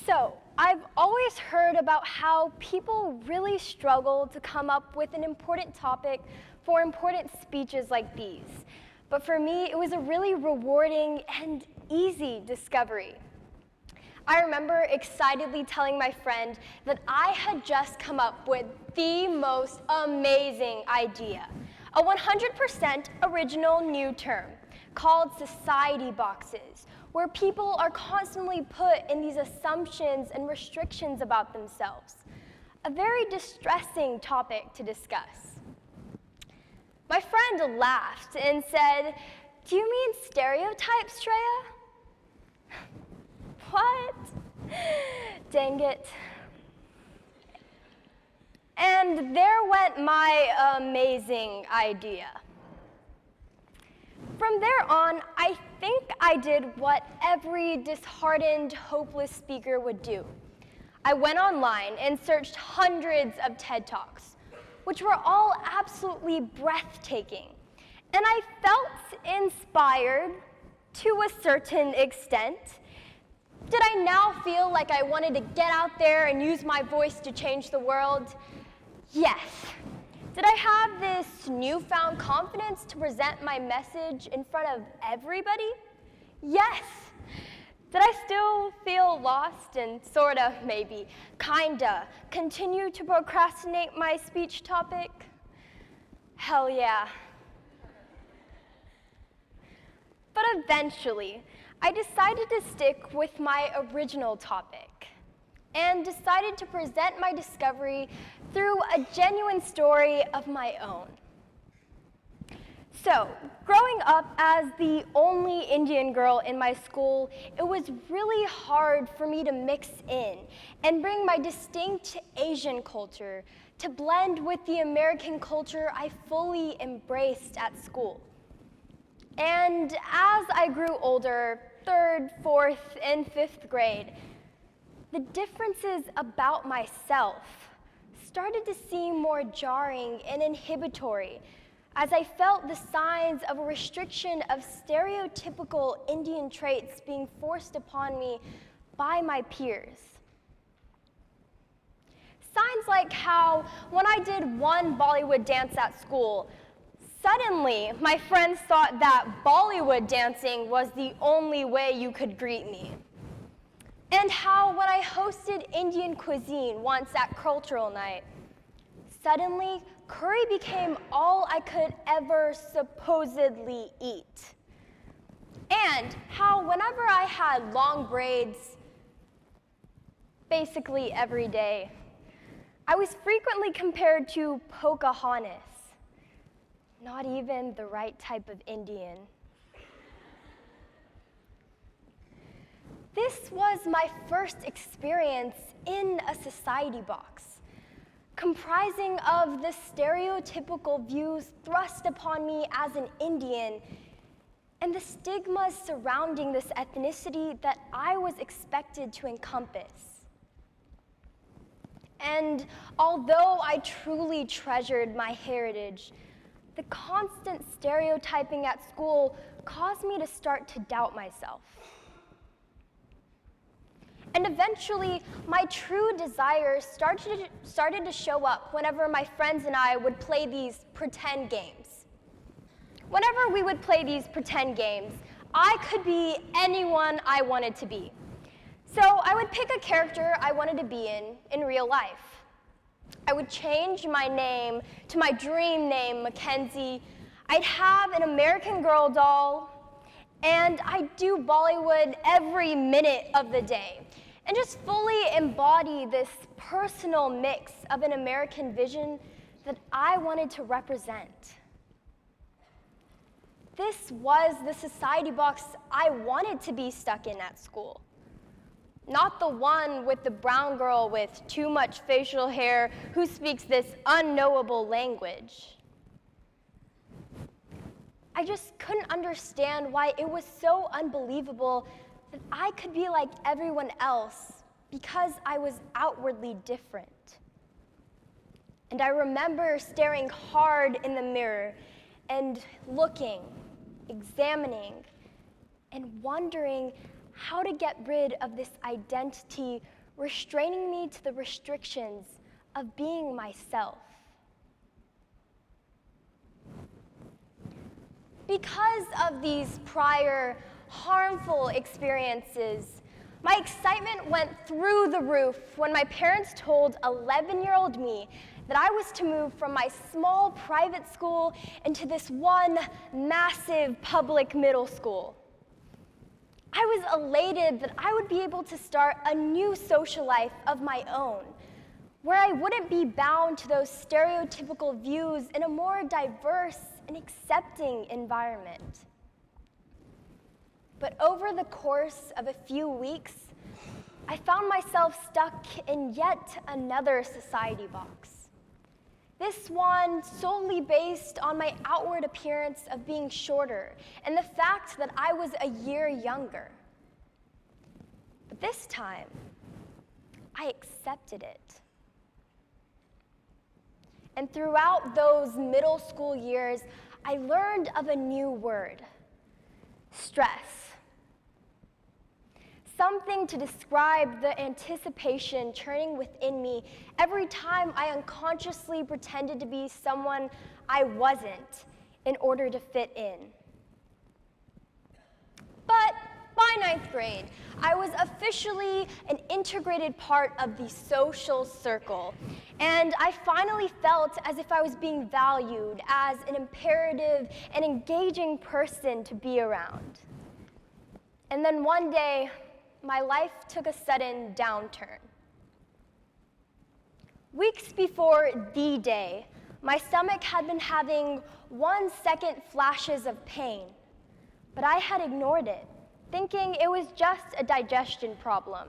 So, I've always heard about how people really struggle to come up with an important topic for important speeches like these. But for me, it was a really rewarding and easy discovery. I remember excitedly telling my friend that I had just come up with the most amazing idea, a 100% original new term called society boxes, where people are constantly put in these assumptions and restrictions about themselves. A very distressing topic to discuss. My friend laughed and said, "Do you mean stereotypes, Shrea?" What? Dang it. And there went my amazing idea. From there on, I think I did what every disheartened, hopeless speaker would do. I went online and searched hundreds of TED Talks, which were all absolutely breathtaking. And I felt inspired to a certain extent. Did I now feel like I wanted to get out there and use my voice to change the world? Yes. Did I have this newfound confidence to present my message in front of everybody? Yes. Did I still feel lost and sorta, maybe, kinda, continue to procrastinate my speech topic? Hell yeah. But eventually, I decided to stick with my original topic and decided to present my discovery through a genuine story of my own. So, growing up as the only Indian girl in my school, it was really hard for me to mix in and bring my distinct Asian culture to blend with the American culture I fully embraced at school. And as I grew older, 3rd, 4th, and 5th grade, the differences about myself started to seem more jarring and inhibitory as I felt the signs of a restriction of stereotypical Indian traits being forced upon me by my peers. Signs like how when I did one Bollywood dance at school, suddenly my friends thought that Bollywood dancing was the only way you could greet me. And how when I hosted Indian cuisine once at cultural night, suddenly curry became all I could ever supposedly eat. And how whenever I had long braids, basically every day, I was frequently compared to Pocahontas, not even the right type of Indian. This was my first experience in a society box, comprising of the stereotypical views thrust upon me as an Indian and the stigmas surrounding this ethnicity that I was expected to encompass. And although I truly treasured my heritage, the constant stereotyping at school caused me to start to doubt myself. And eventually, my true desires started to show up whenever my friends and I would play these pretend games. Whenever we would play these pretend games, I could be anyone I wanted to be. So I would pick a character I wanted to be in real life. I would change my name to my dream name, Mackenzie. I'd have an American Girl doll, and I'd do Bollywood every minute of the day, and just fully embody this personal mix of an American vision that I wanted to represent. This was the society box I wanted to be stuck in at school. Not the one with the brown girl with too much facial hair who speaks this unknowable language. I just couldn't understand why it was so unbelievable that I could be like everyone else because I was outwardly different. And I remember staring hard in the mirror and looking, examining, and wondering how to get rid of this identity restraining me to the restrictions of being myself. Because of these prior harmful experiences, my excitement went through the roof when my parents told 11-year-old me that I was to move from my small private school into this one massive public middle school. I was elated that I would be able to start a new social life of my own, where I wouldn't be bound to those stereotypical views in a more diverse and accepting environment. But over the course of a few weeks, I found myself stuck in yet another society box. This one solely based on my outward appearance of being shorter and the fact that I was a year younger. But this time, I accepted it. And throughout those middle school years, I learned of a new word: stress. Something to describe the anticipation churning within me every time I unconsciously pretended to be someone I wasn't in order to fit in. But by 9th grade, I was officially an integrated part of the social circle, and I finally felt as if I was being valued as an imperative and engaging person to be around. And then one day, my life took a sudden downturn. Weeks before the day, my stomach had been having 1-second flashes of pain, but I had ignored it, thinking it was just a digestion problem.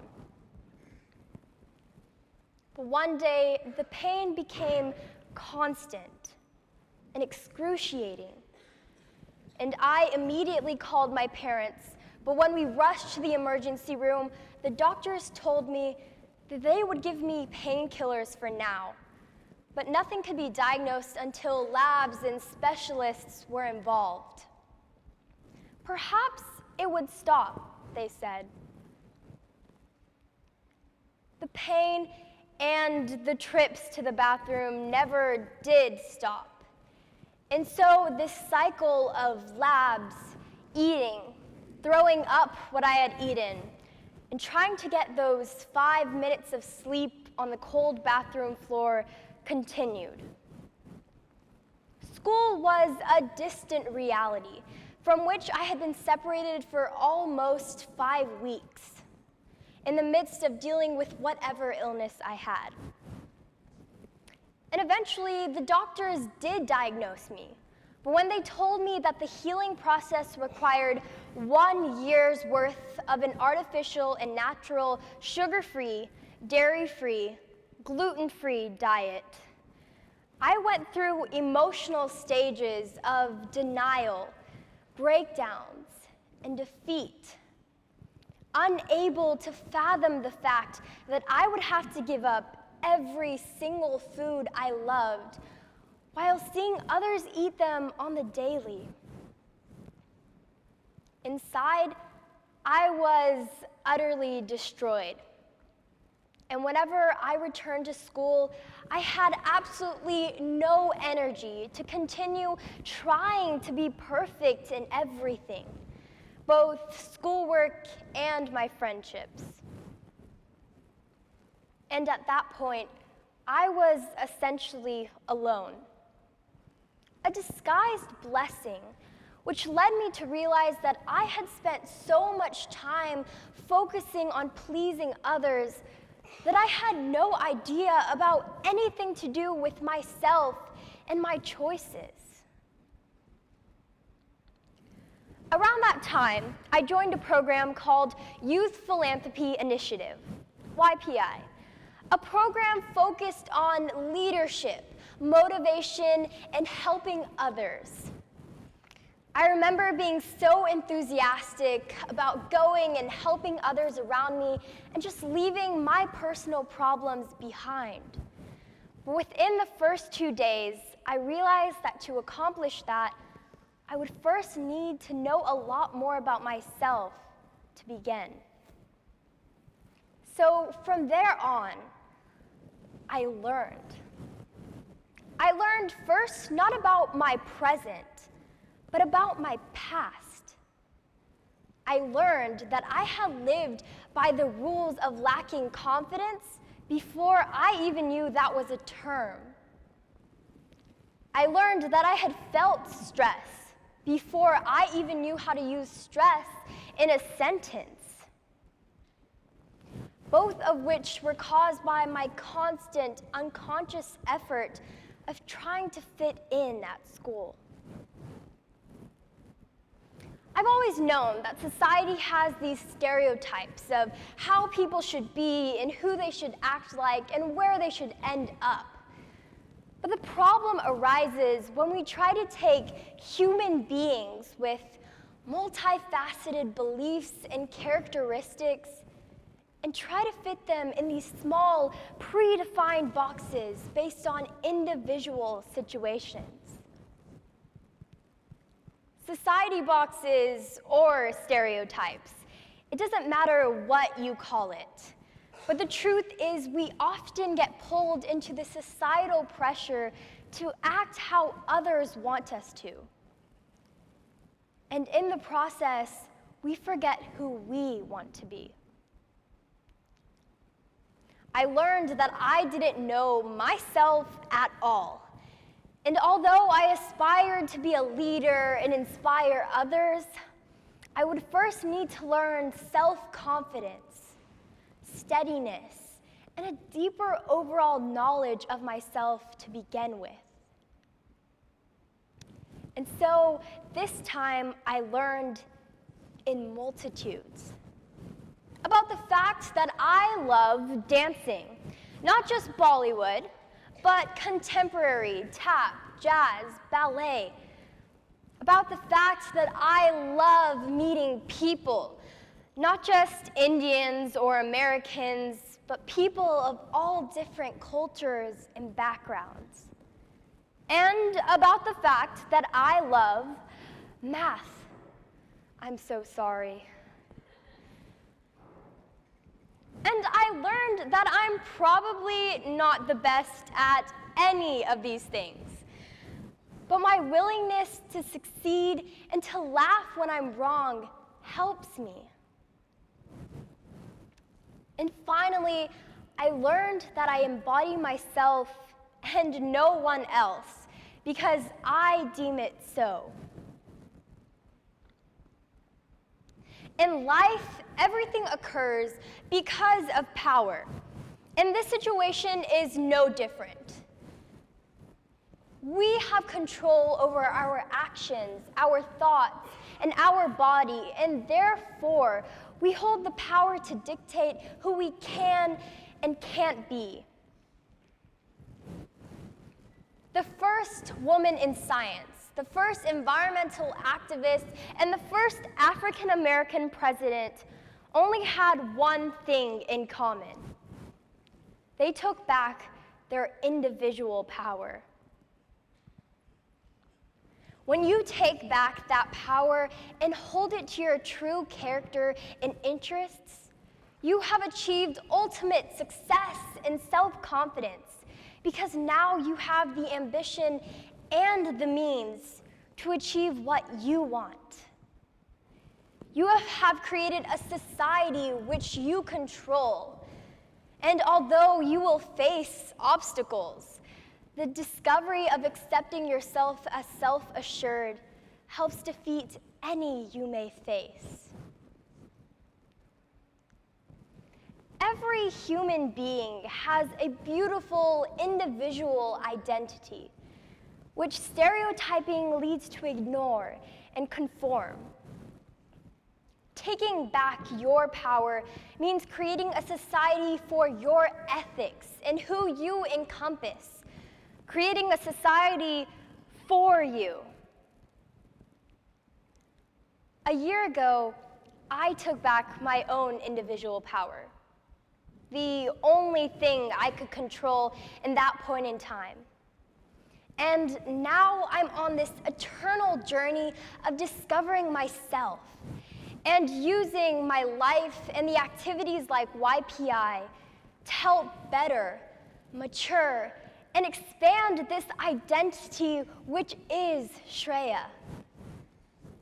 But one day, the pain became constant and excruciating, and I immediately called my parents. But when we rushed to the emergency room, the doctors told me that they would give me painkillers for now, but nothing could be diagnosed until labs and specialists were involved. Perhaps it would stop, they said. The pain and the trips to the bathroom never did stop. And so this cycle of labs, eating, throwing up what I had eaten, and trying to get those 5 minutes of sleep on the cold bathroom floor continued. School was a distant reality from which I had been separated for almost 5 weeks in the midst of dealing with whatever illness I had. And eventually, the doctors did diagnose me. But when they told me that the healing process required 1 year's worth of an artificial and natural sugar-free, dairy-free, gluten-free diet, I went through emotional stages of denial, breakdowns, and defeat, unable to fathom the fact that I would have to give up every single food I loved while seeing others eat them on the daily. Inside, I was utterly destroyed. And whenever I returned to school, I had absolutely no energy to continue trying to be perfect in everything, both schoolwork and my friendships. And at that point, I was essentially alone. A disguised blessing, which led me to realize that I had spent so much time focusing on pleasing others that I had no idea about anything to do with myself and my choices. Around that time, I joined a program called Youth Philanthropy Initiative, YPI, a program focused on leadership, motivation, and helping others. I remember being so enthusiastic about going and helping others around me and just leaving my personal problems behind. But within the first 2 days, I realized that to accomplish that, I would first need to know a lot more about myself to begin. So from there on, I learned. I learned first not about my present, but about my past. I learned that I had lived by the rules of lacking confidence before I even knew that was a term. I learned that I had felt stress before I even knew how to use stress in a sentence, both of which were caused by my constant unconscious effort of trying to fit in at school. I've always known that society has these stereotypes of how people should be and who they should act like and where they should end up. But the problem arises when we try to take human beings with multifaceted beliefs and characteristics and try to fit them in these small, predefined boxes based on individual situations. Society boxes or stereotypes, it doesn't matter what you call it. But the truth is we often get pulled into the societal pressure to act how others want us to. And in the process, we forget who we want to be. I learned that I didn't know myself at all. And although I aspired to be a leader and inspire others, I would first need to learn self-confidence, steadiness, and a deeper overall knowledge of myself to begin with. And so this time I learned in multitudes about the fact that I love dancing, not just Bollywood, but contemporary, tap, jazz, ballet. About the fact that I love meeting people, not just Indians or Americans, but people of all different cultures and backgrounds. And about the fact that I love math. I'm so sorry. And I learned that I'm probably not the best at any of these things. But my willingness to succeed and to laugh when I'm wrong helps me. And finally, I learned that I embody myself and no one else because I deem it so. In life, everything occurs because of power, and this situation is no different. We have control over our actions, our thoughts, and our body, and therefore, we hold the power to dictate who we can and can't be. The first woman in science, the first environmental activist, and the first African American president only had one thing in common. They took back their individual power. When you take back that power and hold it to your true character and interests, you have achieved ultimate success and self-confidence because now you have the ambition and the means to achieve what you want. You have created a society which you control. And although you will face obstacles, the discovery of accepting yourself as self-assured helps defeat any you may face. Every human being has a beautiful individual identity, which stereotyping leads to ignore and conform. Taking back your power means creating a society for your ethics and who you encompass, creating a society for you. A year ago, I took back my own individual power, the only thing I could control in that point in time. And now I'm on this eternal journey of discovering myself and using my life and the activities like YPI to help better, mature, and expand this identity which is Shrea.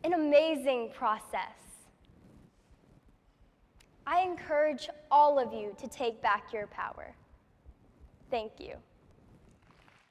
An amazing process. I encourage all of you to take back your power. Thank you.